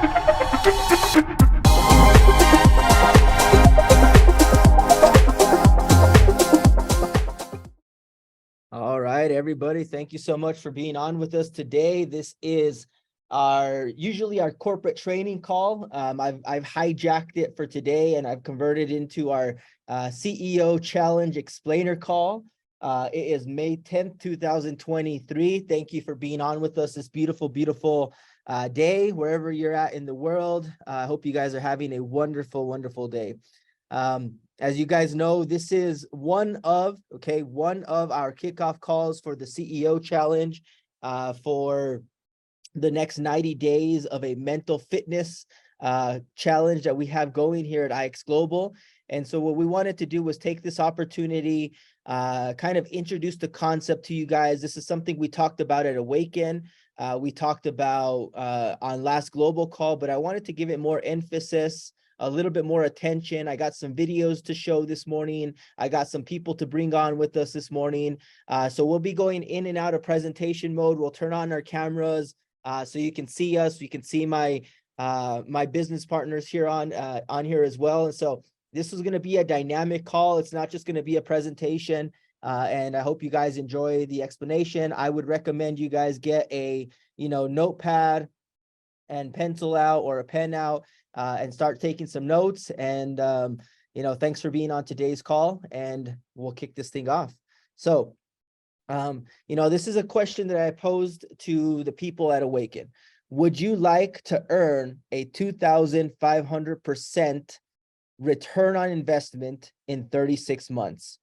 All right, everybody. Thank you so much for being on with us today. This is usually our corporate training call. I've hijacked it for today and I've converted into our CEO challenge explainer call. It is May 10th, 2023. Thank you for being on with us this beautiful, beautiful day, wherever you're at in the world. I hope you guys are having a wonderful, wonderful day. As you guys know, this is one of our kickoff calls for the CEO challenge for the next 90 days of a mental fitness challenge that we have going here at IX Global. And so what we wanted to do was take this opportunity, kind of introduce the concept to you guys. This is something we talked about at Awaken. We talked about on last global call, but I wanted to give it more emphasis, a little bit more attention. I got some videos to show this morning. I got some people to bring on with us this morning. So we'll be going in and out of presentation mode. We'll turn on our cameras so you can see us. You can see my my business partners here on here as well. And so this is going to be a dynamic call. It's not just going to be a presentation. And I hope you guys enjoy the explanation. I would recommend you guys get a notepad and pencil out or a pen out and start taking some notes. And thanks for being on today's call, and we'll kick this thing off. So this is a question that I posed to the people at Awaken. Would you like to earn a 2,500% return on investment in 36 months?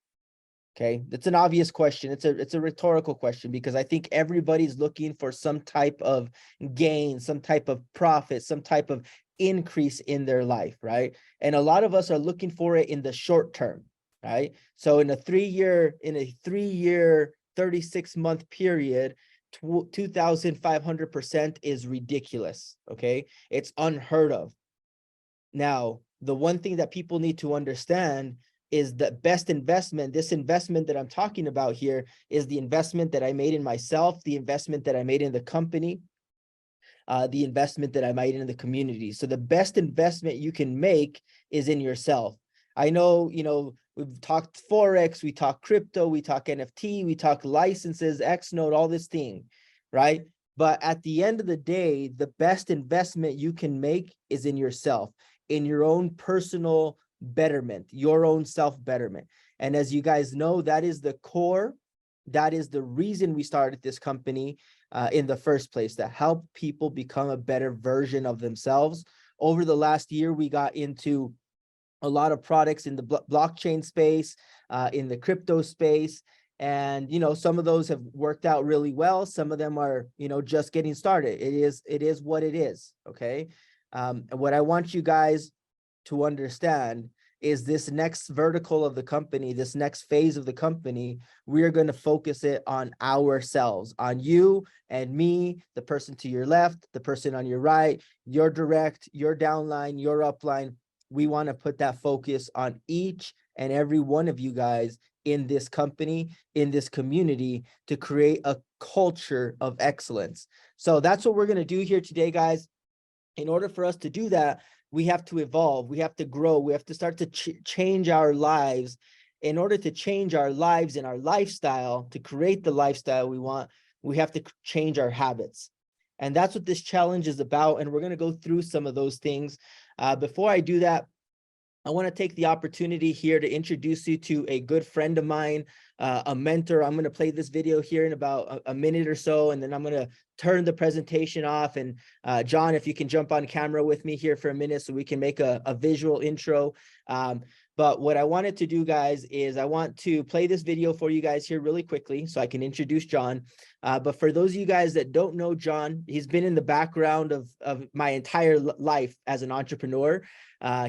Okay, that's an obvious question. It's a rhetorical question, because I think everybody's looking for some type of gain, some type of profit, some type of increase in their life, right? And a lot of us are looking for it in the short term, right? So in a 3-year, 36-month period, 2,500% is ridiculous. Okay, it's unheard of. Now, the one thing that people need to understand is the best investment. This investment that I'm talking about here is the investment that I made in myself, the investment that I made in the company, the investment that I made in the community. So the best investment you can make is in yourself. I know, we've talked Forex, we talk crypto, we talk NFT, we talk licenses, Xnode, all this thing, right? But at the end of the day, the best investment you can make is in yourself, in your own personal betterment, your own self-betterment. And as you guys know, that is the core, that is the reason we started this company in the first place, to help people become a better version of themselves. Over the last year, we got into a lot of products in the blockchain space, in the crypto space. And, some of those have worked out really well. Some of them are, just getting started. It is what it is. Okay. And what I want you guys to understand is this next vertical of the company, this next phase of the company, we are going to focus it on ourselves, on you and me, the person to your left, the person on your right, your direct, your downline, your upline. We want to put that focus on each and every one of you guys in this company, in this community, to create a culture of excellence. So that's what we're going to do here today, guys. In order for us to do that, we have to evolve, we have to grow, we have to start to change our lives. In order to change our lives and our lifestyle, to create the lifestyle we want, we have to change our habits. And that's what this challenge is about. And we're going to go through some of those things. Before I do that, I want to take the opportunity here to introduce you to a good friend of mine, a mentor. I'm going to play this video here in about a minute or so, and then I'm going to turn the presentation off. And John, if you can jump on camera with me here for a minute so we can make a visual intro. But what I wanted to do, guys, is I want to play this video for you guys here really quickly so I can introduce John. But for those of you guys that don't know John, he's been in the background of my entire life as an entrepreneur.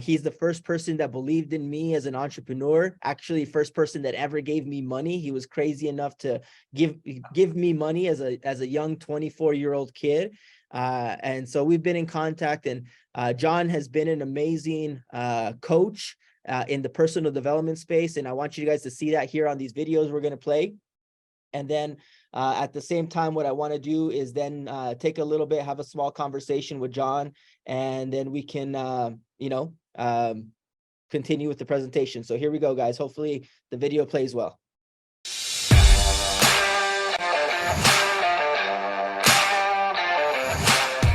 He's the first person that believed in me as an entrepreneur, actually first person that ever gave me money. He was crazy enough to give me money as a young 24-year-old kid. And so we've been in contact, and John has been an amazing coach in the personal development space. And I want you guys to see that here on these videos we're going to play. And then At the same time, what I want to do is then take a little bit, have a small conversation with John, and then we can, continue with the presentation. So here we go, guys. Hopefully the video plays well.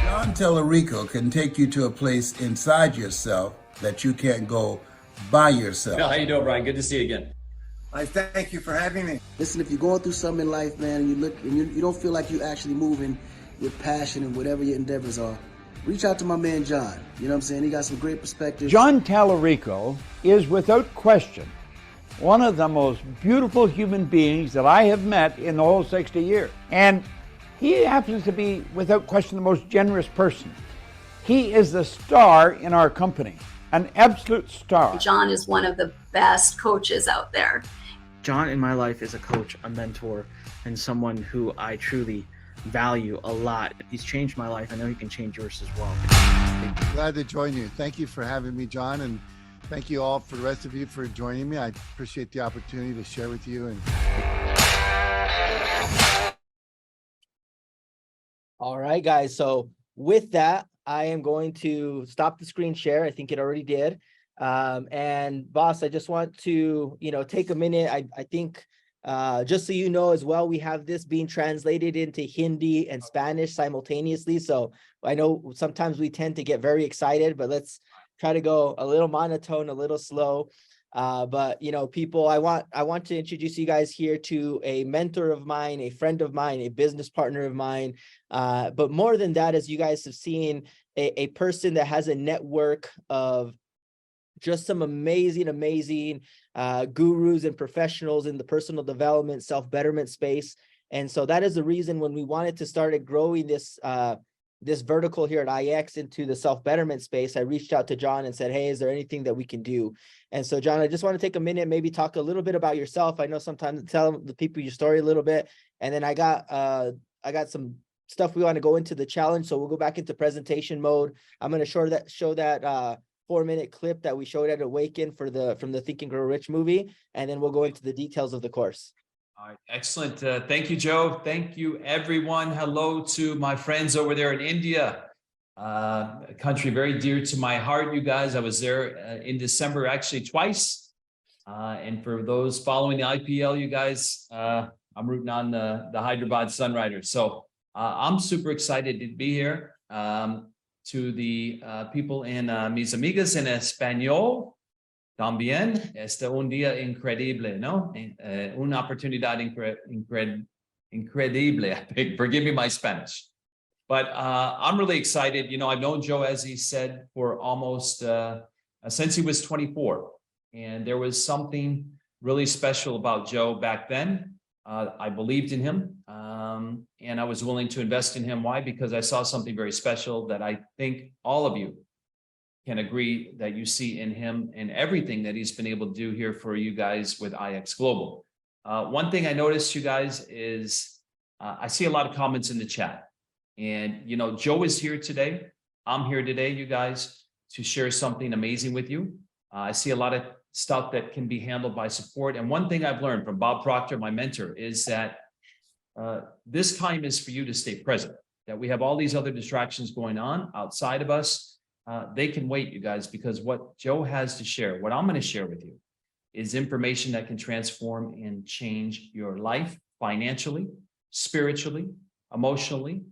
John Tellerico can take you to a place inside yourself that you can't go by yourself. How you doing, Brian? Good to see you again. I thank you for having me. Listen, if you're going through something in life, man, and you look and you don't feel like you're actually moving with passion and whatever your endeavors are, reach out to my man John. You know what I'm saying? He got some great perspectives. John Tellerico is without question one of the most beautiful human beings that I have met in the whole 60 years. And he happens to be, without question, the most generous person. He is the star in our company, an absolute star. John is one of the best coaches out there. John in my life is a coach, a mentor, and someone who I truly value a lot. He's changed my life. I know he can change yours as well. Glad to join you. Thank you for having me, John, and thank you all for the rest of you for joining me. I appreciate the opportunity to share with you. And all right, guys. So with that, I am going to stop the screen share. I think it already did. And boss, I just want to, take a minute. I think, just so you know as well, we have this being translated into Hindi and Spanish simultaneously. So I know sometimes we tend to get very excited, but let's try to go a little monotone, a little slow. But people, I want to introduce you guys here to a mentor of mine, a friend of mine, a business partner of mine. But more than that, as you guys have seen, a person that has a network of just some amazing gurus and professionals in the personal development, self-betterment space. And so that is the reason when we wanted to start growing this this vertical here at IX into the self-betterment space, I reached out to John and said, hey, is there anything that we can do? And so, John, I just want to take a minute, maybe talk a little bit about yourself. I know sometimes tell the people your story a little bit. And then I got some stuff we want to go into the challenge. So we'll go back into presentation mode. I'm going to show that 4-minute clip that we showed at Awaken from the Think and Grow Rich movie. And then we'll go into the details of the course. All right, excellent. Thank you, Joe. Thank you, everyone. Hello to my friends over there in India, a country very dear to my heart, you guys. I was there in December, actually twice. And for those following the IPL, you guys, I'm rooting on the Hyderabad Sunriders. So I'm super excited to be here. To the people in mis amigas en español, también este un día increíble, ¿no? Una oportunidad increíble. Forgive me my Spanish. But I'm really excited. I've known Joe, as he said, for almost since he was 24. And there was something really special about Joe back then. I believed in him, and I was willing to invest in him. Why? Because I saw something very special that I think all of you can agree that you see in him and everything that he's been able to do here for you guys with IX Global. One thing I noticed, you guys, is I see a lot of comments in the chat. And, Joe is here today. I'm here today, you guys, to share something amazing with you. I see a lot of stuff that can be handled by support. And one thing I've learned from Bob Proctor, my mentor, is that this time is for you to stay present, that we have all these other distractions going on outside of us. They can wait, you guys, because what Joe has to share, what I'm going to share with you, is information that can transform and change your life financially, spiritually, emotionally.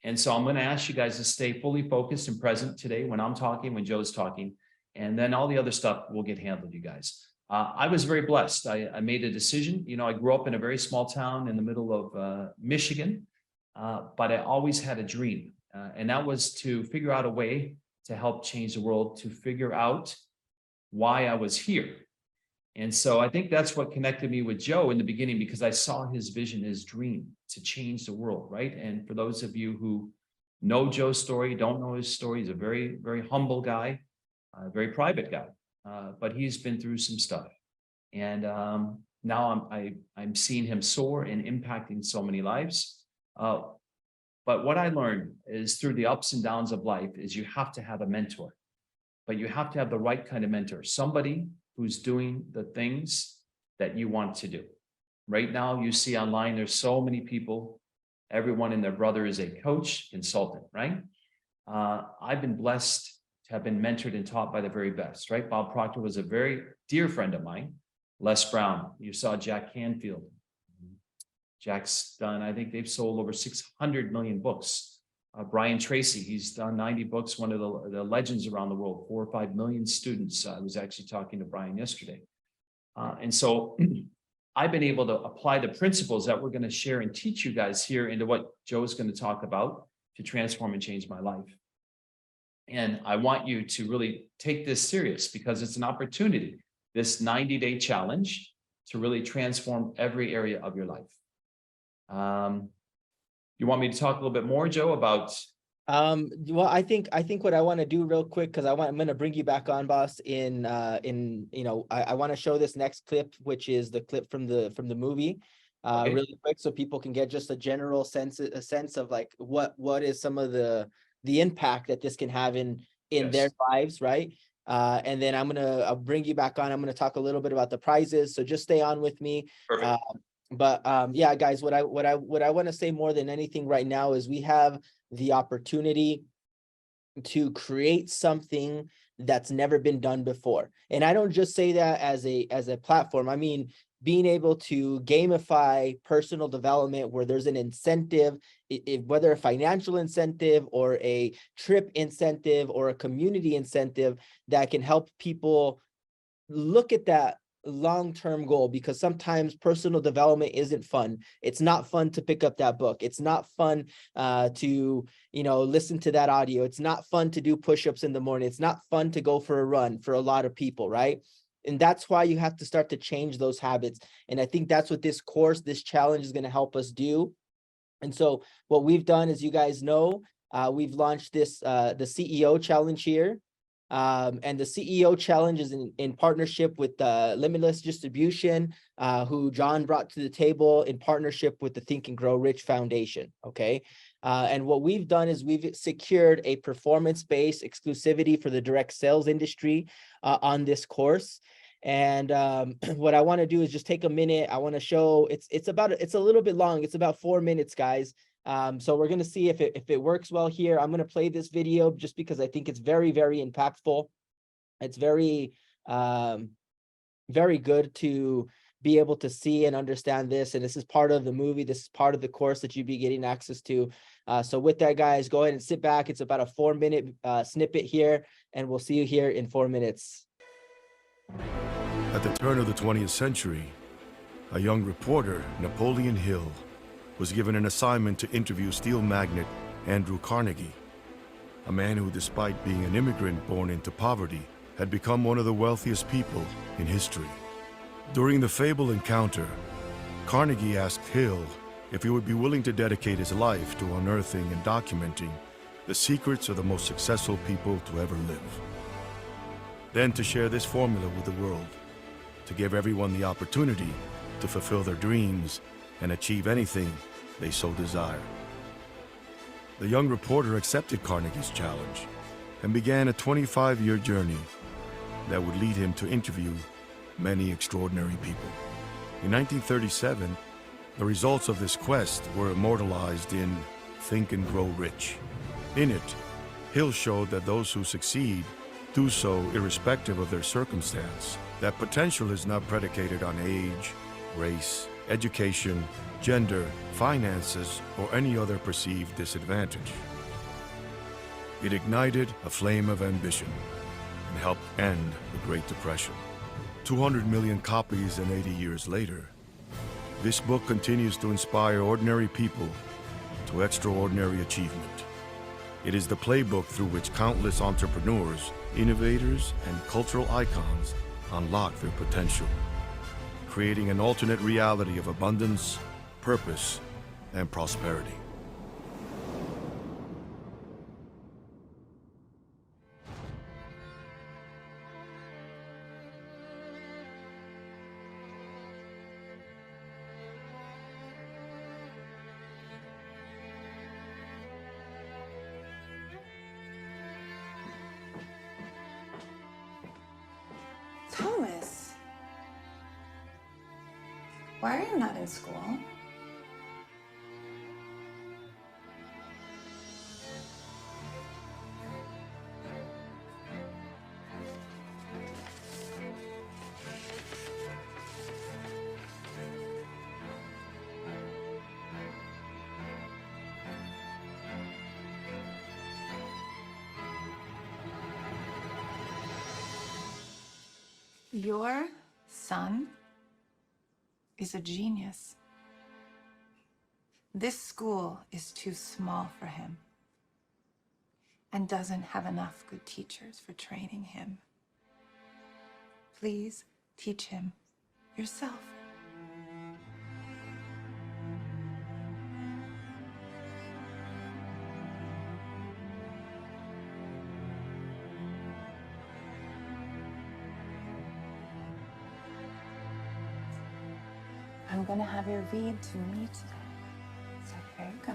And so I'm going to ask you guys to stay fully focused and present today when I'm talking, when Joe's talking. And then all the other stuff will get handled, you guys. I was very blessed. I made a decision. I grew up in a very small town in the middle of Michigan, but I always had a dream. And that was to figure out a way to help change the world, to figure out why I was here. And so I think that's what connected me with Joe in the beginning, because I saw his vision, his dream to change the world, right? And for those of you who know Joe's story, don't know his story, he's a very, very humble guy. A very private guy, but he's been through some stuff. And now I'm seeing him soar and impacting so many lives. But what I learned is through the ups and downs of life is you have to have a mentor, but you have to have the right kind of mentor, somebody who's doing the things that you want to do. Right now, you see online, there's so many people, everyone and their brother is a coach, consultant, right? I've been blessed to have been mentored and taught by the very best, right? Bob Proctor was a very dear friend of mine. Les Brown, you saw Jack Canfield. Jack's done, I think they've sold over 600 million books. Brian Tracy, he's done 90 books, one of the legends around the world, 4 or 5 million students. I was actually talking to Brian yesterday. And so I've been able to apply the principles that we're going to share and teach you guys here into what Joe is going to talk about to transform and change my life. And I want you to really take this serious because it's an opportunity, this 90-day challenge to really transform every area of your life. You want me to talk a little bit more, Joe, about? Well, I think what I want to do real quick, because I'm going to bring you back on, boss, in I want to show this next clip, which is the clip from the movie, Okay. really quick, so people can get just a general sense of like what is some of the impact that this can have in Yes. their lives, right? And then I'll bring you back on. I'm going to talk a little bit about the prizes, so just stay on with me. Perfect. But yeah, guys, what I want to say more than anything right now is we have the opportunity to create something that's never been done before. And I don't just say that as a platform. I mean, being able to gamify personal development where there's an incentive, whether a financial incentive or a trip incentive or a community incentive that can help people look at that long-term goal, because sometimes personal development isn't fun. It's not fun to pick up that book. It's not fun to listen to that audio. It's not fun to do push-ups in the morning. It's not fun to go for a run for a lot of people, right? And that's why you have to start to change those habits. And I think that's what this course, this challenge is going to help us do. And so what we've done, as you guys know, we've launched this the CEO challenge here. And the CEO challenge is in partnership with Limitless Distribution, who John brought to the table in partnership with the Think and Grow Rich Foundation. Okay. And what we've done is we've secured a performance-based exclusivity for the direct sales industry on this course. And what I want to do is just take a minute. I want to show it's a little bit long. It's about 4 minutes, guys. So we're going to see if it works well here. I'm going to play this video just because I think it's very, very impactful. It's very, very good to be able to see and understand this. And this is part of the movie. This is part of the course that you'd be getting access to. So with that, guys, go ahead and sit back. It's about a 4-minute snippet here, and we'll see you here in 4 minutes. At the turn of the 20th century, a young reporter, Napoleon Hill, was given an assignment to interview steel magnate Andrew Carnegie, a man who, despite being an immigrant born into poverty, had become one of the wealthiest people in history. During the fabled encounter, Carnegie asked Hill if he would be willing to dedicate his life to unearthing and documenting the secrets of the most successful people to ever live. Then to share this formula with the world, to give everyone the opportunity to fulfill their dreams and achieve anything they so desire. The young reporter accepted Carnegie's challenge and began a 25-year journey that would lead him to interview many extraordinary people. In 1937, the results of this quest were immortalized in Think and Grow Rich. In it, Hill showed that those who succeed do so irrespective of their circumstance, that potential is not predicated on age, race, education, gender, finances, or any other perceived disadvantage. It ignited a flame of ambition and helped end the Great Depression. 200 million copies and 80 years later, this book continues to inspire ordinary people to extraordinary achievement. It is the playbook through which countless entrepreneurs, innovators, and cultural icons unlock their potential, creating an alternate reality of abundance, purpose, and prosperity. Thomas, Why are you not in school? Your son is a genius. This school is too small for him and doesn't have enough good teachers for training him. Please teach him yourself. I'm gonna have you read to me today. So here you go.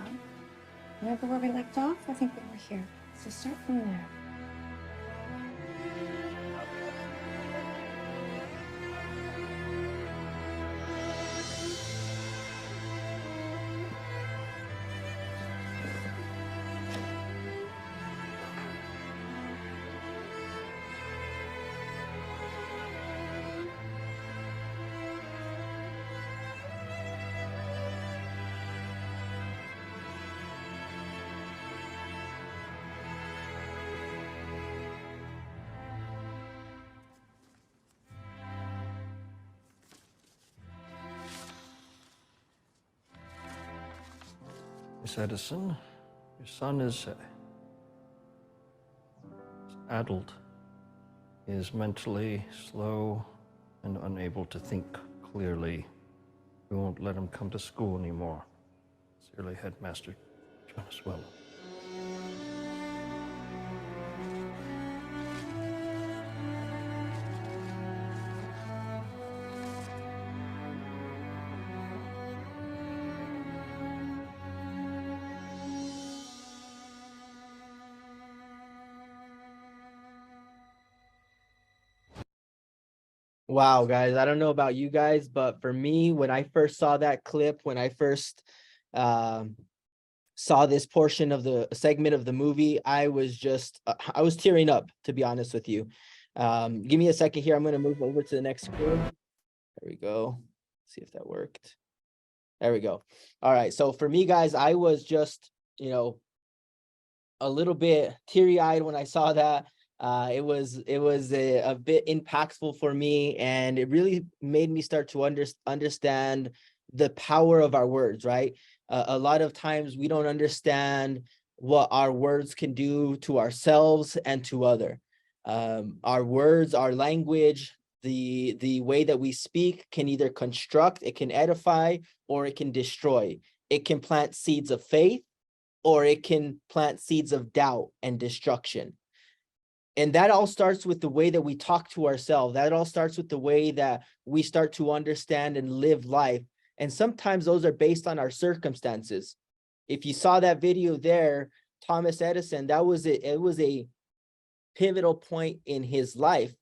Remember where we left off? I think we were here. So start from there. Miss Edison, your son is adult. He is mentally slow and unable to think clearly. We won't let him come to school anymore. Sincerely, Headmaster John Swell. Wow, guys, I don't know about you guys, but for me, when I first saw that clip, when I first saw this portion of the segment of the movie, I was just, I was tearing up, to be honest with you. Give me a second here. I'm going to move over to the next screen. There we go. See if that worked. There we go. All right. So for me, guys, I was just, you know, a little bit teary-eyed when I saw that. It was a bit impactful for me, and it really made me start to understand the power of our words, right? A lot of times we don't understand what our words can do to ourselves and to other. Our words, our language, the way that we speak can either construct, it can edify, or it can destroy. It can plant seeds of faith, or it can plant seeds of doubt and destruction. And that all starts with the way that we talk to ourselves. That all starts with the way that we start to understand and live life. And sometimes those are based on our circumstances. If you saw that video there, Thomas Edison, it was a pivotal point in his life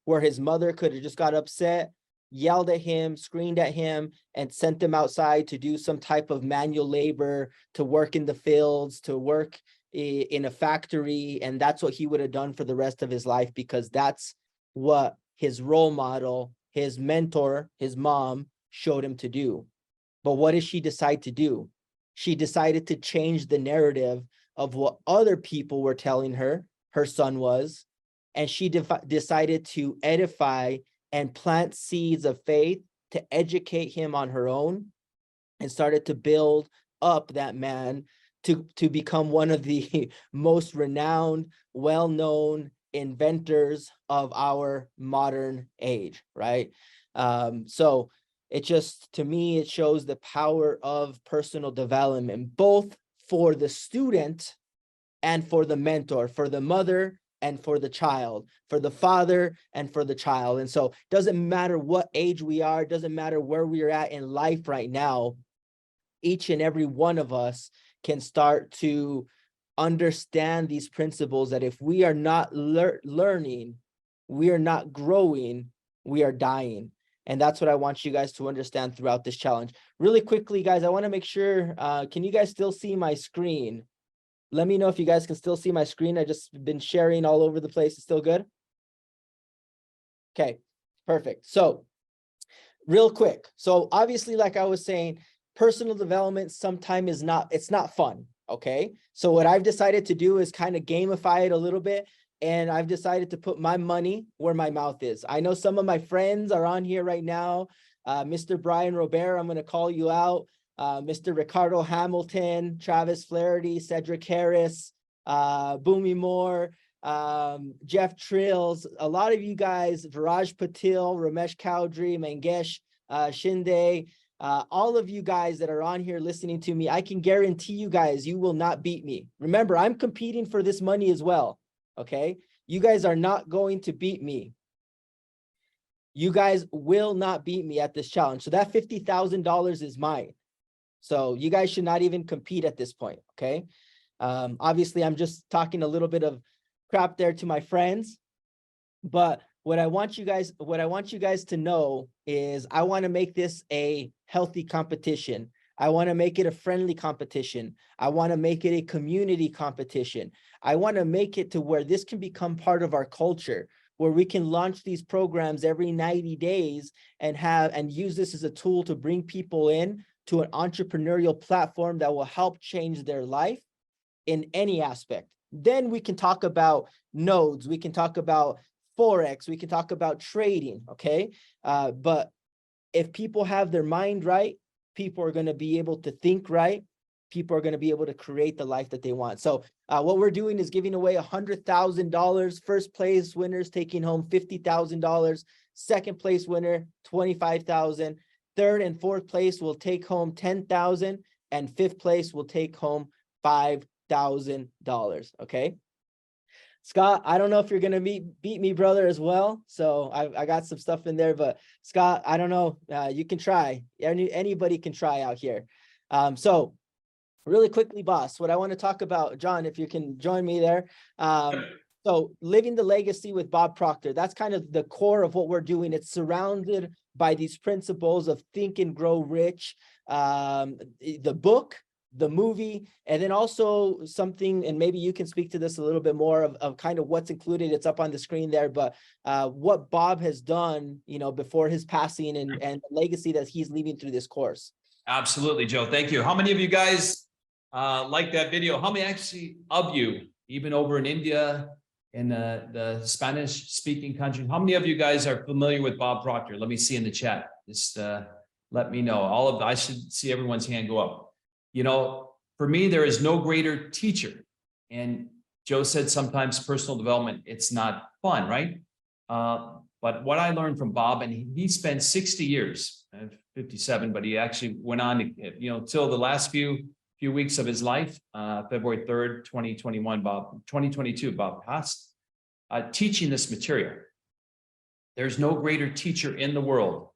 where his mother could have just got upset, yelled at him, screamed at him, and sent him outside to do some type of manual labor, to work in the fields, to work in a factory. And that's what he would have done for the rest of his life, because that's what his role model, his mentor, his mom showed him to do. But what did she decide to do? She decided to change the narrative of what other people were telling her son was. And she decided to edify and plant seeds of faith to educate him on her own, and started to build up that man to become one of the most renowned, well-known inventors of our modern age, right? So it just, to me, it shows the power of personal development, both for the student and for the mentor, for the mother and for the child, for the father and for the child. And so it doesn't matter what age we are, it doesn't matter where we're at in life right now, each and every one of us can start to understand these principles, that if we are not learning, we are not growing, we are dying. And that's what I want you guys to understand throughout this challenge. Really quickly, guys, I want to make sure, can you guys still see my screen? Let me know if you guys can still see my screen. I just been sharing all over the place. It's still good? Okay, perfect. So real quick. So obviously, like I was saying, personal development sometimes it's not fun. Okay. So what I've decided to do is kind of gamify it a little bit. And I've decided to put my money where my mouth is. I know some of my friends are on here right now. Mr. Brian Robert, I'm going to call you out. Mr. Ricardo Hamilton, Travis Flaherty, Cedric Harris, Boomy Moore, Jeff Trills, a lot of you guys, Viraj Patil, Ramesh Chowdhury, Mangesh Shinde, all of you guys that are on here listening to me, I can guarantee you guys, you will not beat me. Remember, I'm competing for this money as well. Okay, you guys are not going to beat me. You guys will not beat me at this challenge. So that $50,000 is mine. So you guys should not even compete at this point. Okay. Obviously, I'm just talking a little bit of crap there to my friends, but what I want you guys to know is I want to make this a healthy competition. I want to make it a friendly competition. I want to make it a community competition. I want to make it to where this can become part of our culture, where we can launch these programs every 90 days and use this as a tool to bring people in to an entrepreneurial platform that will help change their life in any aspect. Then we can talk about nodes. We can talk about Forex. We can talk about trading. Okay. But if people have their mind right, people are going to be able to think right. People are going to be able to create the life that they want. So what we're doing is giving away $100,000. First place winners taking home $50,000. Second place winner, $25,000. Third and fourth place will take home $10,000, and fifth place will take home $5,000. Okay. Scott, I don't know if you're going to beat me, brother, as well. So I got some stuff in there, but Scott, I don't know. You can try. Anybody can try out here. So really quickly, boss, what I want to talk about, John, if you can join me there. So living the legacy with Bob Proctor, that's kind of the core of what we're doing. It's surrounded by these principles of Think and Grow Rich, the book, the movie, and then also something, and maybe you can speak to this a little bit more of kind of what's included. It's up on the screen there, but what Bob has done, before his passing and the legacy that he's leaving through this course. Absolutely, Joe. Thank you. How many of you guys like that video? How many actually of you, even over in India, in the Spanish speaking country, how many of you guys are familiar with Bob Proctor? Let me see in the chat. Just let me know. I should see everyone's hand go up. For me, there is no greater teacher. And Joe said sometimes personal development, it's not fun, right? But what I learned from Bob, and he spent 60 years, 57, but he actually went on to, till the last few weeks of his life, February 3rd, 2022, Bob passed, teaching this material. There's no greater teacher in the world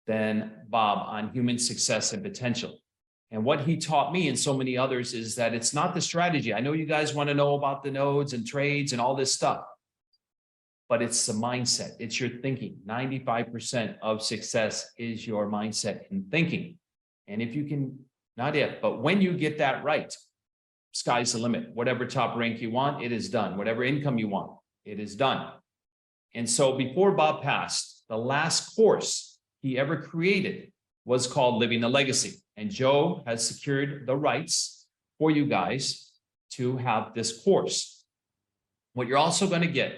than Bob on human success and potential. And what he taught me and so many others is that it's not the strategy. I know you guys want to know about the nodes and trades and all this stuff, but it's the mindset. It's your thinking. 95% of success is your mindset and thinking. And if you can, not if, but when you get that right, sky's the limit. Whatever top rank you want, it is done. Whatever income you want, it is done. And so before Bob passed, the last course he ever created was called Living the Legacy. And Joe has secured the rights for you guys to have this course. What you're also going to get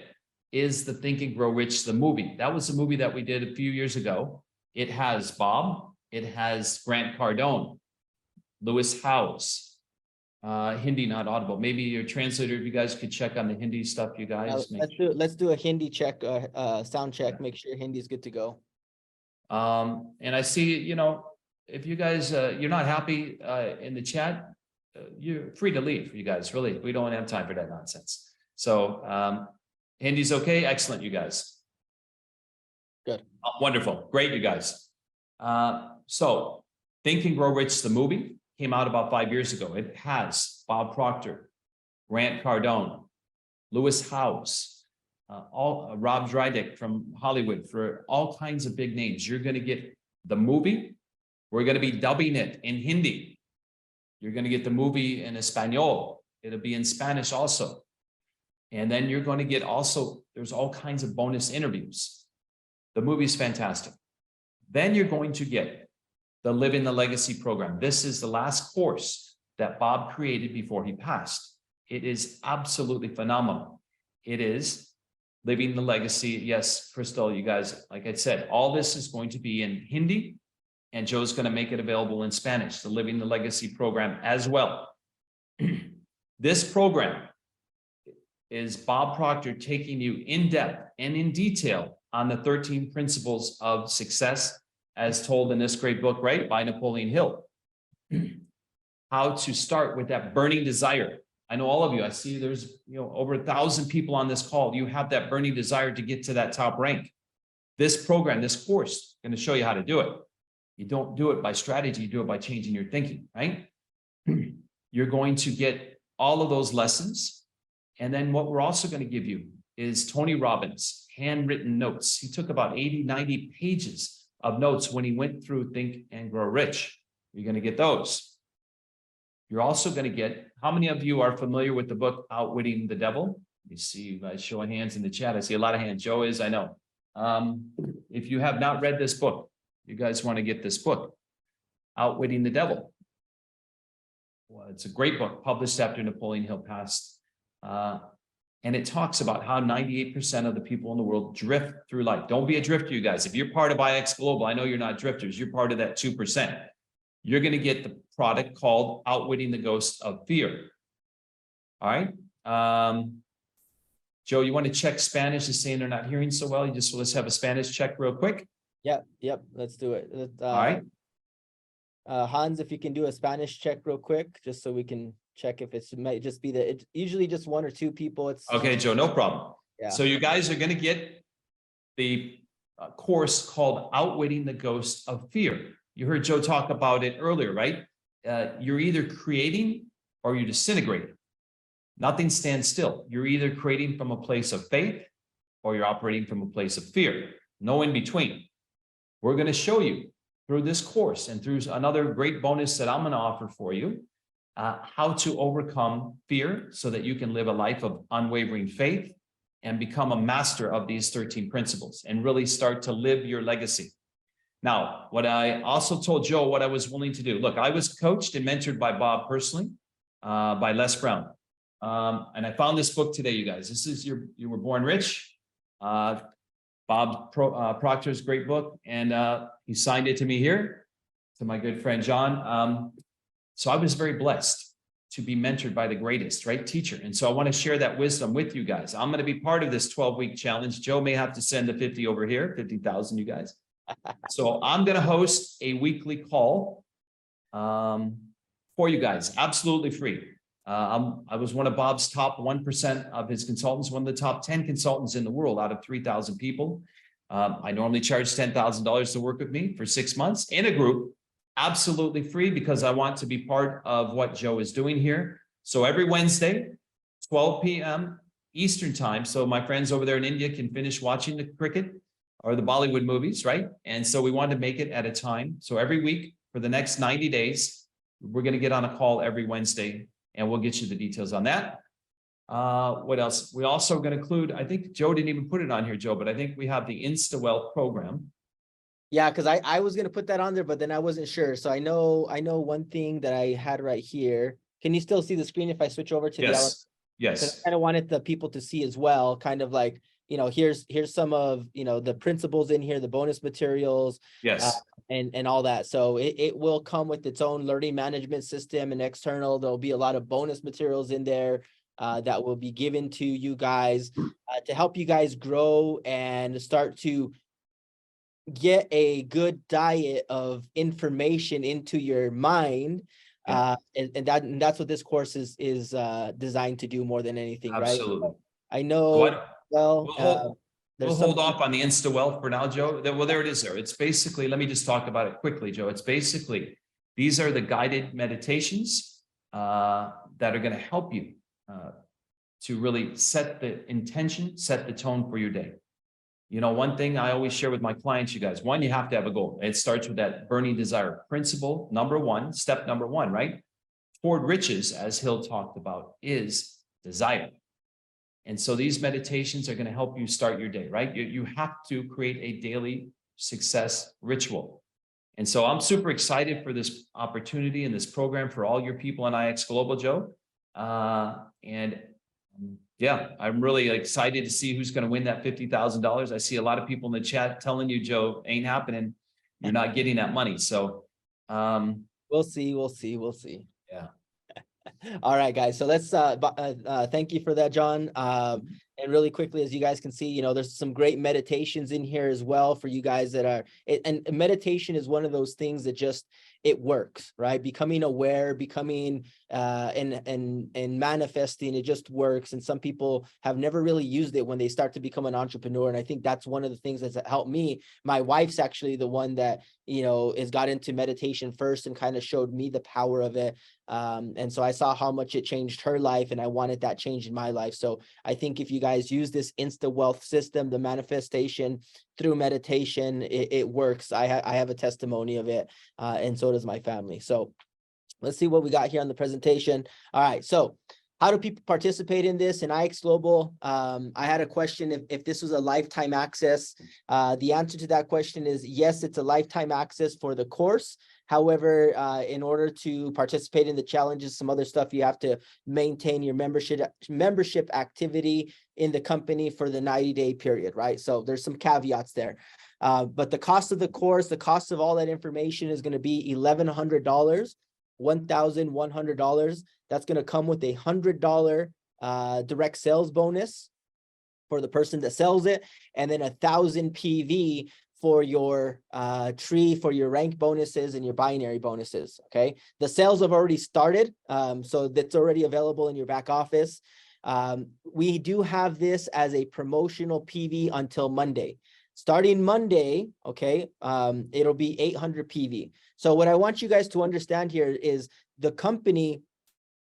is the Think and Grow Rich, the movie. That was a movie that we did a few years ago. It has Bob, it has Grant Cardone, Lewis Howes, Hindi not audible. Maybe your translator, if you guys could check on the Hindi stuff, you guys. Let's do a Hindi check, sound check, make sure Hindi's good to go. And I see, if you guys, you're not happy in the chat, you're free to leave, you guys, really. We don't have time for that nonsense. So Hindi's okay. Excellent, you guys. Good. Wonderful. Great, you guys. So Think and Grow Rich, the movie, came out about 5 years ago. It has Bob Proctor, Grant Cardone, Lewis Howes, Rob Drydick from Hollywood, for all kinds of big names. You're going to get the movie. We're going to be dubbing it in Hindi. You're going to get the movie in Espanol. It'll be in Spanish also. And then you're going to get also, there's all kinds of bonus interviews. The movie's fantastic. Then you're going to get the Living the Legacy program. This is the last course that Bob created before he passed. It is absolutely phenomenal. It is Living the Legacy. Yes, Crystal, you guys, like I said, all this is going to be in Hindi, and Joe's going to make it available in Spanish, the Living the Legacy program as well. This program is Bob Proctor taking you in depth and in detail on the 13 principles of success, as told in this great book, right, by Napoleon Hill. How to start with that burning desire. I know all of you, I see there's over 1,000 people on this call. You have that burning desire to get to that top rank. This program, this course, is going to show you how to do it. You don't do it by strategy, you do it by changing your thinking, right? You're going to get all of those lessons. And then what we're also going to give you is Tony Robbins' handwritten notes. He took about 80, 90 pages of notes when he went through Think and Grow Rich. You're going to get those. You're also going to get, how many of you are familiar with the book Outwitting the Devil? Let me see you guys showing hands in the chat. I see a lot of hands. Joe is, I know. If you have not read this book, you guys want to get this book, Outwitting the Devil. Well, it's a great book published after Napoleon Hill passed. And it talks about how 98% of the people in the world drift through life. Don't be a drifter, you guys. If you're part of IX Global, I know you're not drifters. You're part of that 2%. You're going to get the product called Outwitting the Ghost of Fear. All right. Joe, you want to check Spanish? Is saying they're not hearing so well. Let's have a Spanish check real quick. Yep. Let's do it. All right. Hans, if you can do a Spanish check real quick, just so we can check if it might just be it's usually just one or two people. It's okay, Joe, no problem. Yeah. So you guys are going to get the course called Outwitting the Ghost of Fear. You heard Joe talk about it earlier, right? You're either creating or you're disintegrating. Nothing stands still. You're either creating from a place of faith or you're operating from a place of fear. No in between. We're going to show you through this course and through another great bonus that I'm going to offer for you, how to overcome fear so that you can live a life of unwavering faith and become a master of these 13 principles and really start to live your legacy. Now, what I also told Joe, what I was willing to do. Look, I was coached and mentored by Bob personally, by Les Brown. And I found this book today, you guys. This is You Were Born Rich. Bob Proctor's great book. And he signed it to me here, to my good friend, John. So I was very blessed to be mentored by the greatest, right, teacher. And so I want to share that wisdom with you guys. I'm going to be part of this 12-week challenge. Joe may have to send the 50 over here, 50,000, you guys. So I'm going to host a weekly call for you guys, absolutely free. I was one of Bob's top 1% of his consultants, one of the top 10 consultants in the world out of 3,000 people. I normally charge $10,000 to work with me for 6 months in a group, absolutely free, because I want to be part of what Joe is doing here. So every Wednesday, 12 p.m. Eastern time. So my friends over there in India can finish watching the cricket or the Bollywood movies, right? And so we wanted to make it at a time. So every week for the next 90 days, we're going to get on a call every Wednesday, and we'll get you the details on that. What else? We also going to include, I think Joe didn't even put it on here, Joe, but I think we have the InstaWealth program. Yeah, because I was going to put that on there, but then I wasn't sure. So I know one thing that I had right here. Can you still see the screen if I switch over to the other? Yes. I kind of wanted the people to see as well, kind of like, here's some of, the principles in here, the bonus materials. Yes. And all that. So it will come with its own learning management system and external. There'll be a lot of bonus materials in there that will be given to you guys to help you guys grow and start to get a good diet of information into your mind. And that's what this course is designed to do more than anything. Absolutely. Right? I know. We'll hold off on the InstaWealth for now, Joe. Well, there it is there. It's basically, let me just talk about it quickly, Joe. It's basically, these are the guided meditations that are going to help you to really set the intention, set the tone for your day. You know, one thing I always share with my clients, you guys, one, you have to have a goal. It starts with that burning desire. Principle number one, step number one, right? Toward riches, as Hill talked about, is desire. And so these meditations are going to help you start your day, right? You have to create a daily success ritual. And so I'm super excited for this opportunity and this program for all your people in IX Global, Joe. Yeah, I'm really excited to see who's going to win that $50,000. I see a lot of people in the chat telling you, Joe, ain't happening. You're not getting that money. So we'll see. Yeah. All right, guys. So let's thank you for that, John. And really quickly, as you guys can see, you know, there's some great meditations in here as well for you guys that are, and meditation is one of those things that just, it works, right? Becoming aware, becoming and manifesting, it just works. And some people have never really used it when they start to become an entrepreneur. And I think that's one of the things that's helped me. My wife's actually the one that, you know, has got into meditation first and kind of showed me the power of it. And so I saw how much it changed her life, and I wanted that change in my life. So I think if you guys use this Insta Wealth system, the manifestation through meditation, it works. I have a testimony of it, and so does my family. So let's see what we got here on the presentation. All right, so how do people participate in this in IX Global? I had a question if this was a lifetime access. The answer to that question is yes, it's a lifetime access for the course. However, in order to participate in the challenges, some other stuff, you have to maintain your membership activity in the company for the 90-day period, right? So there's some caveats there. But the cost of the course, the cost of all that information is going to be $1,100, $1,100. That's going to come with a $100 direct sales bonus for the person that sells it, and then 1,000 PV for your tree, for your rank bonuses and your binary bonuses. Okay, the sales have already started, so that's already available in your back office. We do have this as a promotional PV until Monday. Starting Monday, okay, it'll be 800 PV. So what I want you guys to understand here is the company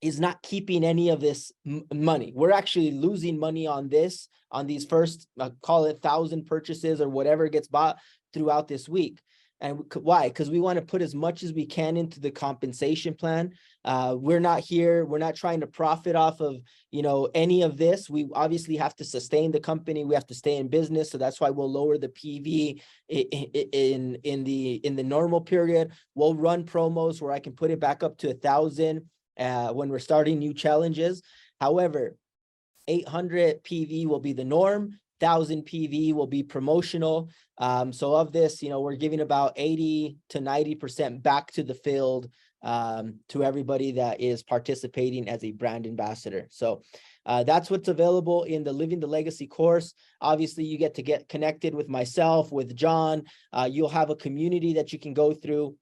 is not keeping any of this money. We're actually losing money on this, on these first, call it 1,000 purchases or whatever gets bought throughout this week. And why? Because we want to put as much as we can into the compensation plan. We're not here. We're not trying to profit off of, you know, any of this. We obviously have to sustain the company. We have to stay in business. So that's why we'll lower the PV in the normal period. We'll run promos where I can put it back up to 1,000 when we're starting new challenges. However, 800 PV will be the norm. 1,000 PV will be promotional. So of this, you know, we're giving about 80 to 90% back to the field, to everybody that is participating as a brand ambassador. So that's what's available in the Living the Legacy course. Obviously, you get to get connected with myself, with John. You'll have a community that you can go through.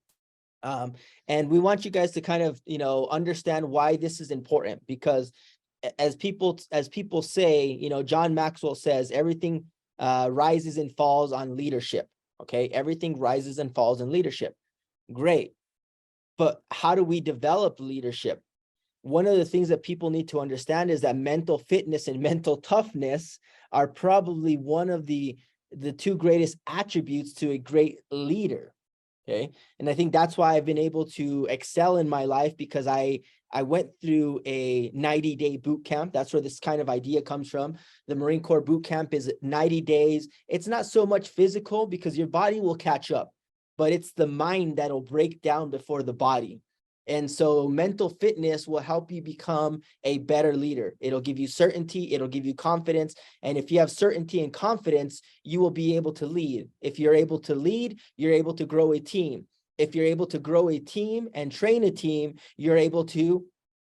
And we want you guys to kind of, you know, understand why this is important, because as people say, you know, John Maxwell says everything rises and falls on leadership. Okay, everything rises and falls in leadership. Great, but how do we develop leadership? One of the things that people need to understand is that mental fitness and mental toughness are probably one of the two greatest attributes to a great leader. Okay, and I think that's why I've been able to excel in my life, because I went through a 90-day boot camp. That's where this kind of idea comes from. The Marine Corps boot camp is 90 days. It's not so much physical, because your body will catch up, but it's the mind that'll break down before the body. And so mental fitness will help you become a better leader. It'll give you certainty. It'll give you confidence. And if you have certainty and confidence, you will be able to lead. If you're able to lead, you're able to grow a team. If you're able to grow a team and train a team, you're able to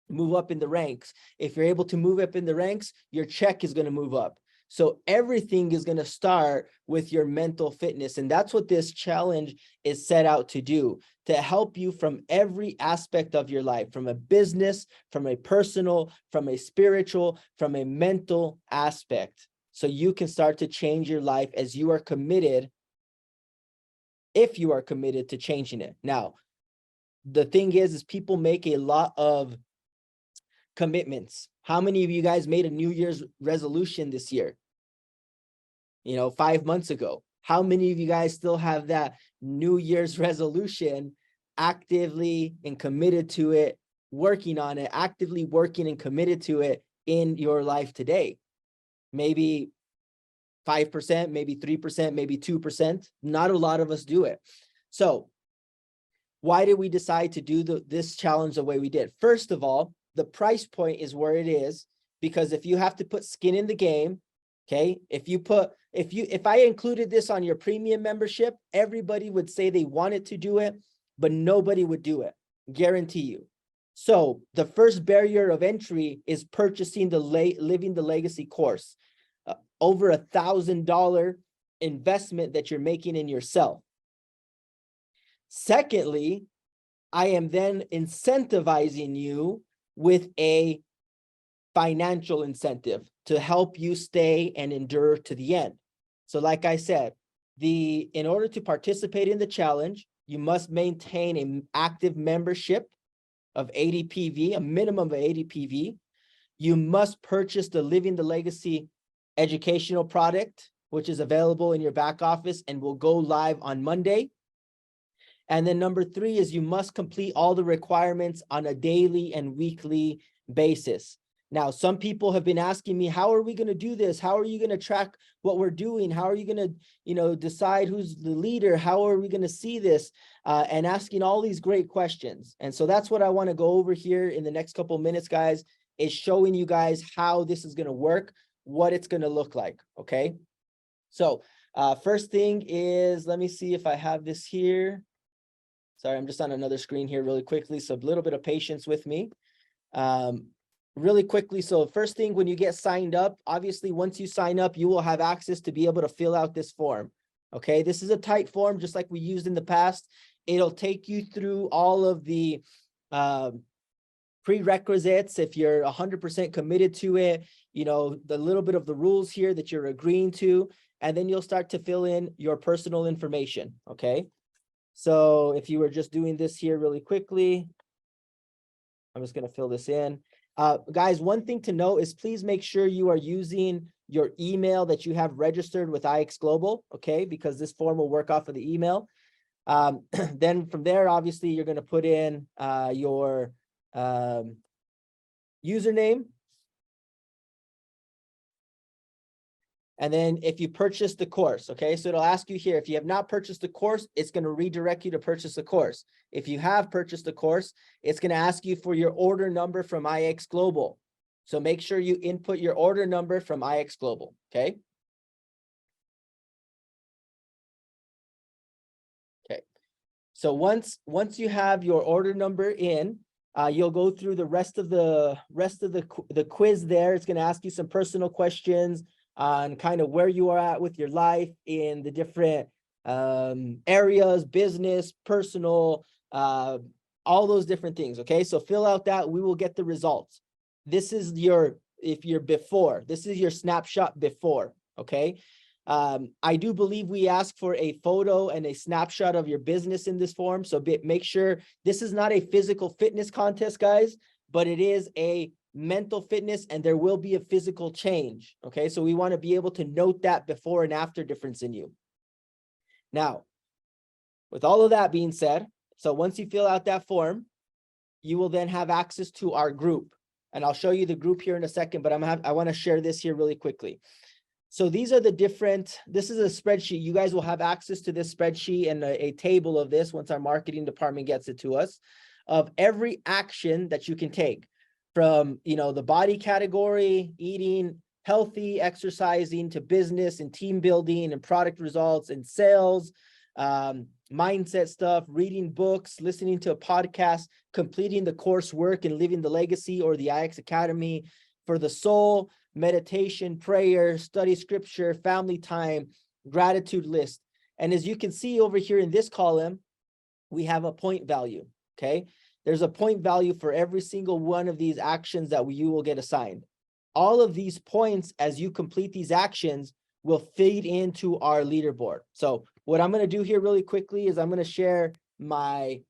move up in the ranks. If you're able to move up in the ranks, your check is going to move up. So everything is going to start with your mental fitness. And that's what this challenge is set out to do, to help you from every aspect of your life, from a business, from a personal, from a spiritual, from a mental aspect. So you can start to change your life as you are committed, if you are committed to changing it. Now, the thing is people make a lot of commitments. How many of you guys made a New Year's resolution this year? 5 months ago. How many of you guys still have that New Year's resolution actively and committed to it, working on it, actively working and committed to it in your life today? Maybe 5%, maybe 3%, maybe 2%. Not a lot of us do it. So why did we decide to do this challenge the way we did? First of all, the price point is where it is, because if you have to put skin in the game, okay, if I included this on your premium membership, everybody would say they wanted to do it, but nobody would do it, guarantee you. So the first barrier of entry is purchasing the Living the Legacy course, over $1,000 investment that you're making in yourself. Secondly, I am then incentivizing you with a financial incentive to help you stay and endure to the end. So like I said, in order to participate in the challenge, you must maintain an active membership of 80 PV, a minimum of 80 PV. You must purchase the Living the Legacy educational product, which is available in your back office and will go live on Monday. And then number 3 is you must complete all the requirements on a daily and weekly basis. Now, some people have been asking me, how are we going to do this? How are you going to track what we're doing? How are you going to, decide who's the leader? How are we going to see this? And asking all these great questions. And so that's what I want to go over here in the next couple of minutes, guys, is showing you guys how this is going to work, what it's going to look like. Okay. So first thing is, let me see if I have this here. Sorry, I'm just on another screen here really quickly. So a little bit of patience with me. Really quickly. So first thing, when you get signed up, obviously, once you sign up, you will have access to be able to fill out this form. Okay. This is a tight form, just like we used in the past. It'll take you through all of the prerequisites. If you're 100% committed to it, the little bit of the rules here that you're agreeing to, and then you'll start to fill in your personal information. Okay. So if you were just doing this here really quickly, I'm just going to fill this in. Guys, one thing to note is please make sure you are using your email that you have registered with IX Global, okay? Because this form will work off of the email. Then from there, obviously, you're going to put in your username. And then if you purchase the course, okay, so it'll ask you here, if you have not purchased the course, it's going to redirect you to purchase the course. If you have purchased the course, it's going to ask you for your order number from IX Global. So make sure you input your order number from IX Global, okay? Okay. So once you have your order number in, you'll go through the rest of the quiz there. It's going to ask you some personal questions on kind of where you are at with your life in the different areas, business, personal, all those different things. Okay, so fill out that. We will get the results. This is if you're before, this is your snapshot before. Okay. I do believe we ask for a photo and a snapshot of your business in this form. So make sure this is not a physical fitness contest, guys, but it is a mental fitness, and there will be a physical change. Okay, so we want to be able to note that before and after difference in you. Now, with all of that being said, so once you fill out that form, you will then have access to our group, and I'll show you the group here in a second, but I want to share this here really quickly. So these are this is a spreadsheet. You guys will have access to this spreadsheet and a table of this once our marketing department gets it to us, of every action that you can take. From, the body category, eating healthy, exercising, to business and team building and product results and sales, mindset stuff, reading books, listening to a podcast, completing the coursework and living the legacy or the IX Academy. For the soul, meditation, prayer, study scripture, family time, gratitude list. And as you can see over here in this column, we have a point value, okay? There's a point value for every single one of these actions that you will get assigned. All of these points, as you complete these actions, will feed into our leaderboard. So what I'm going to do here really quickly is I'm going to share my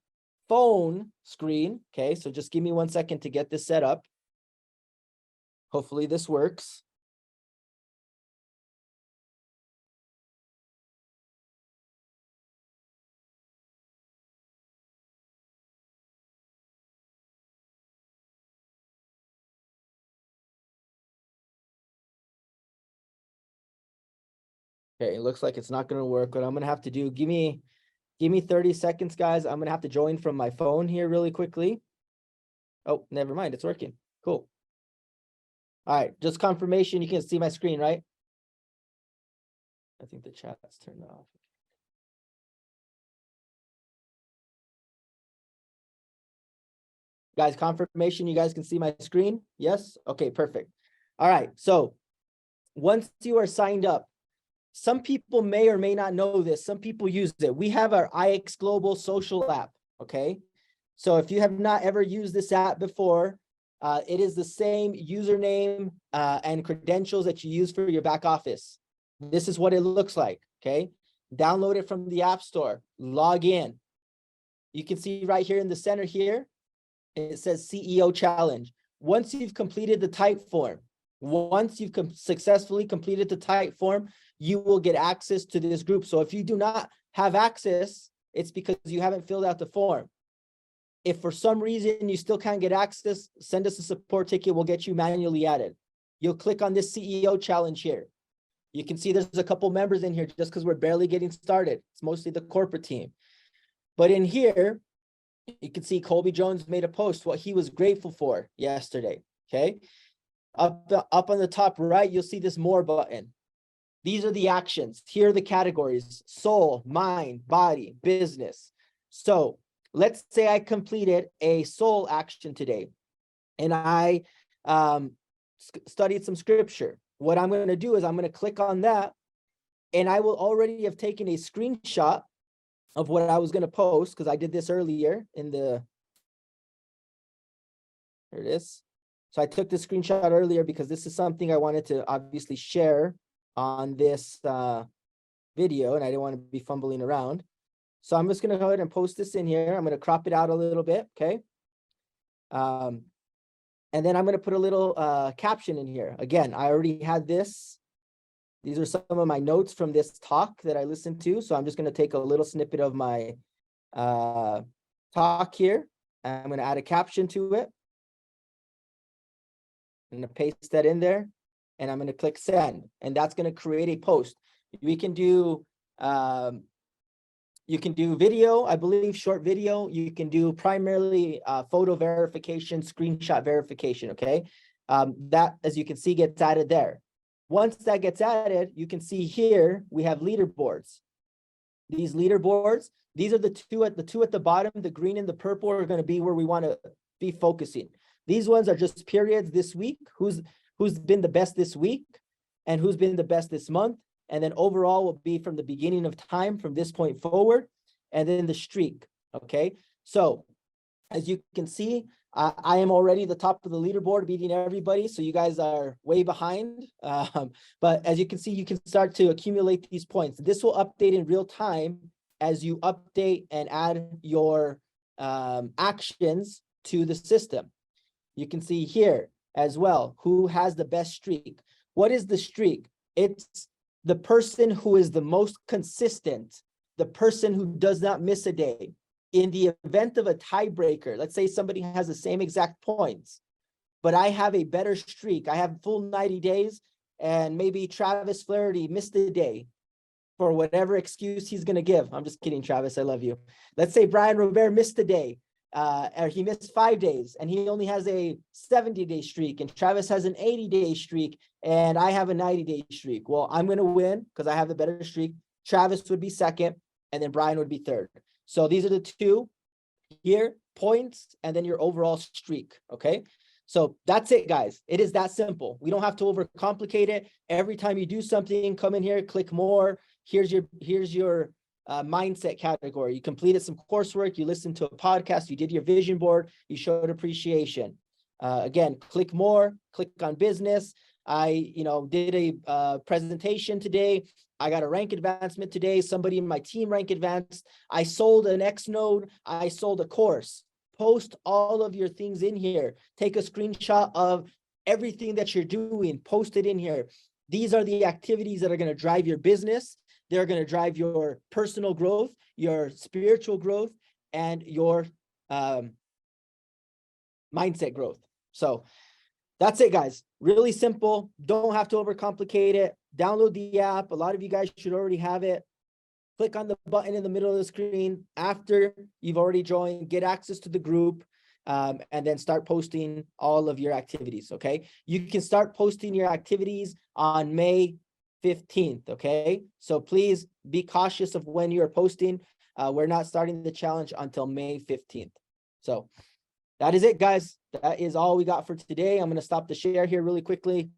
phone screen. Okay, so just give me 1 second to get this set up. Hopefully this works. Okay, it looks like it's not going to work. What I'm going to have to do, give me 30 seconds, guys. I'm going to have to join from my phone here really quickly. Oh, never mind. It's working. Cool. All right, just confirmation. You can see my screen, right? I think the chat's turned off. Guys, confirmation. You guys can see my screen? Yes? Okay, perfect. All right, so once you are signed up, some people may or may not know this. Some people use it. We have our IX Global social app, okay? So if you have not ever used this app before, it is the same username and credentials that you use for your back office. This is what it looks like, okay? Download it from the App Store, log in. You can see right here in the center here, it says CEO Challenge. Once you've completed the type form, once you've successfully completed the type form, you will get access to this group. So if you do not have access, it's because you haven't filled out the form. If for some reason you still can't get access, send us a support ticket. We'll get you manually added. You'll click on this CEO Challenge here. You can see there's a couple members in here just because we're barely getting started. It's mostly the corporate team. But in here, you can see Colby Jones made a post what he was grateful for yesterday, okay? Up on the top right, you'll see this more button. These are the actions. Here are the categories: soul, mind, body, business. So let's say I completed a soul action today and I studied some scripture. What I'm going to do is I'm going to click on that and I will already have taken a screenshot of what I was going to post because I did this earlier in the, there it is. So I took the screenshot earlier because this is something I wanted to obviously share on this video and I didn't want to be fumbling around. So I'm just going to go ahead and post this in here. I'm going to crop it out a little bit, okay? And then I'm going to put a little caption in here. Again, I already had this. These are some of my notes from this talk that I listened to. So I'm just going to take a little snippet of my talk here. I'm going to add a caption to it. I'm going to paste that in there and I'm going to click send, and that's going to create a post. We can do you can do video, I believe, short video. You can do primarily photo verification, screenshot verification, okay? That, as you can see, gets added there. Once that gets added, you can see here, we have leaderboards. These leaderboards, these are the two at the bottom, the green and the purple are going to be where we want to be focusing. These ones are just periods this week, who's been the best this week and who's been the best this month. And then overall will be from the beginning of time from this point forward, and then the streak, okay? So as you can see, I am already the top of the leaderboard beating everybody. So you guys are way behind. But as you can see, you can start to accumulate these points. This will update in real time as you update and add your actions to the system. You can see here as well, who has the best streak. What is the streak? It's the person who is the most consistent, the person who does not miss a day. In the event of a tiebreaker, let's say somebody has the same exact points, but I have a better streak. I have full 90 days and maybe Travis Flaherty missed a day for whatever excuse he's going to give. I'm just kidding, Travis. I love you. Let's say Brian Robert missed a day. Or he missed 5 days and he only has a 70-day streak, and Travis has an 80-day streak and I have a 90-day streak. Well, I'm going to win because I have the better streak. Travis would be second and then Brian would be third. So these are the two here, points, and then your overall streak, okay? So that's it, guys. It is that simple. We don't have to overcomplicate it. Every time you do something, come in here, click more. Here's your mindset category. You completed some coursework, you listened to a podcast, you did your vision board, you showed appreciation. Again, click more, click on business. I did a presentation today. I got a rank advancement today. Somebody in my team rank advanced. I sold an X node. I sold a course. Post all of your things in here. Take a screenshot of everything that you're doing, post it in here. These are the activities that are going to drive your business. They're going to drive your personal growth, your spiritual growth, and your mindset growth. So that's it, guys. Really simple. Don't have to overcomplicate it. Download the app. A lot of you guys should already have it. Click on the button in the middle of the screen after you've already joined, get access to the group, and then start posting all of your activities, okay? You can start posting your activities on May 15th, okay? So please be cautious of when you're posting. We're not starting the challenge until May 15th. So that is it, guys. That is all we got for today. I'm going to stop the share here really quickly.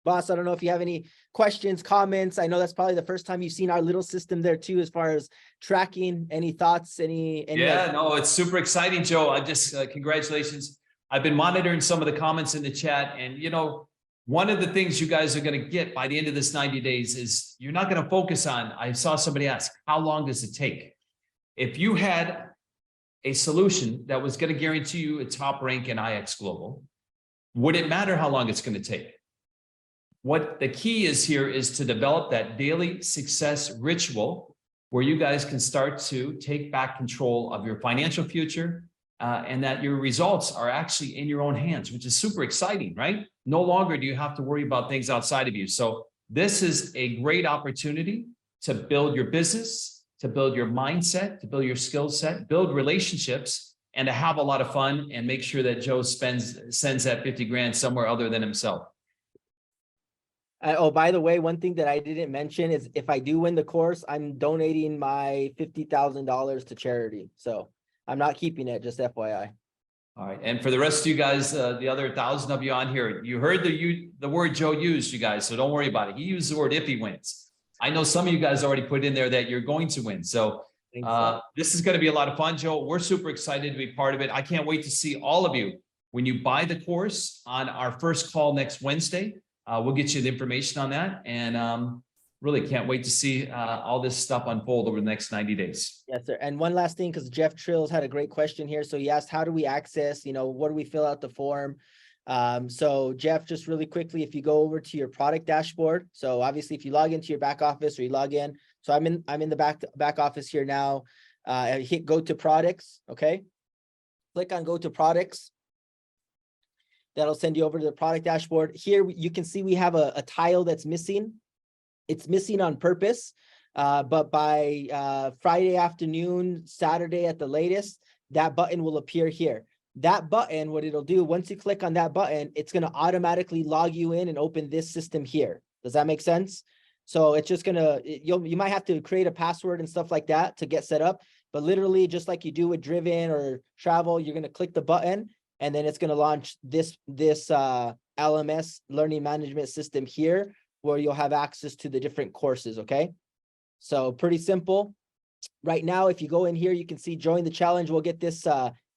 Boss, I don't know if you have any questions, comments. I know that's probably the first time you've seen our little system there too, as far as tracking. Any thoughts? Any Yeah, no, it's super exciting, Joe. I just congratulations. I've been monitoring some of the comments in the chat, and you know, one of the things you guys are going to get by the end of this 90 days is you're not going to focus on, I saw somebody ask, how long does it take? If you had a solution that was going to guarantee you a top rank in IX Global, would it matter how long it's going to take? What the key is here is to develop that daily success ritual where you guys can start to take back control of your financial future, and that your results are actually in your own hands, which is super exciting, right? No longer do you have to worry about things outside of you. So this is a great opportunity to build your business, to build your mindset, to build your skill set, build relationships, and to have a lot of fun and make sure that Joe sends that 50 grand somewhere other than himself. Oh, by the way, one thing that I didn't mention is if I do win the course, I'm donating my $50,000 to charity. So I'm not keeping it, just FYI. All right. And for the rest of you guys, the other 1,000 of you on here, you heard the word Joe used, you guys, so don't worry about it. He used the word if he wins. I know some of you guys already put in there that you're going to win. So this is going to be a lot of fun, Joe. We're super excited to be part of it. I can't wait to see all of you when you buy the course on our first call next Wednesday. We'll get you the information on that, and really can't wait to see all this stuff unfold over the next 90 days. Yes, sir. And one last thing, because Jeff Trills had a great question here. So he asked, how do we access, what do we fill out the form? So Jeff, just really quickly, if you go over to your product dashboard, so obviously if you log into your back office or you log in, so I'm in the back office here now, hit go to products, okay? Click on go to products. That'll send you over to the product dashboard. Here you can see we have a tile that's missing. It's missing on purpose, but by Friday afternoon, Saturday at the latest, that button will appear here. That button, what it'll do, once you click on that button, it's going to automatically log you in and open this system here. Does that make sense? So it's just gonna, you might have to create a password and stuff like that to get set up, but literally just like you do with Driven or Travel, you're going to click the button, and then it's going to launch this LMS learning management system here, where you'll have access to the different courses. Okay. So pretty simple. Right now, if you go in here, you can see join the challenge. We'll get this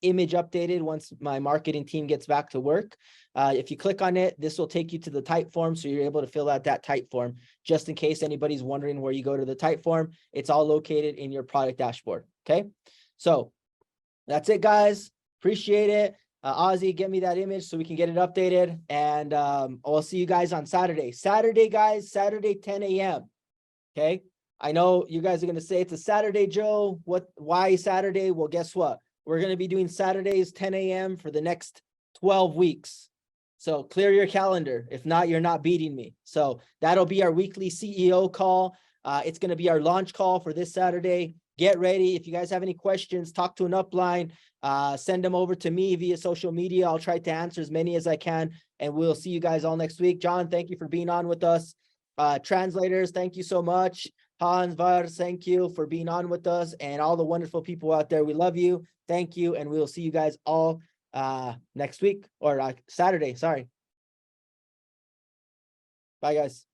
image updated once my marketing team gets back to work. If you click on it, this will take you to the type form. So you're able to fill out that type form. Just in case anybody's wondering where you go to the type form, it's all located in your product dashboard. Okay. So that's it, guys. Appreciate it. Ozzy, get me that image so we can get it updated. And I'll see you guys on Saturday. Saturday, guys, Saturday, 10 a.m. Okay. I know you guys are going to say it's a Saturday, Joe. Why Saturday? Well, guess what? We're going to be doing Saturdays, 10 a.m. for the next 12 weeks. So clear your calendar. If not, you're not beating me. So that'll be our weekly CEO call. It's going to be our launch call for this Saturday. Get ready. If you guys have any questions, talk to an upline. Send them over to me via social media. I'll try to answer as many as I can, and we'll see you guys all next week. John, thank you for being on with us. Translators, thank you so much. Hans, Vars, thank you for being on with us, and all the wonderful people out there. We love you. Thank you, and we'll see you guys all next week, or Saturday. Sorry. Bye, guys.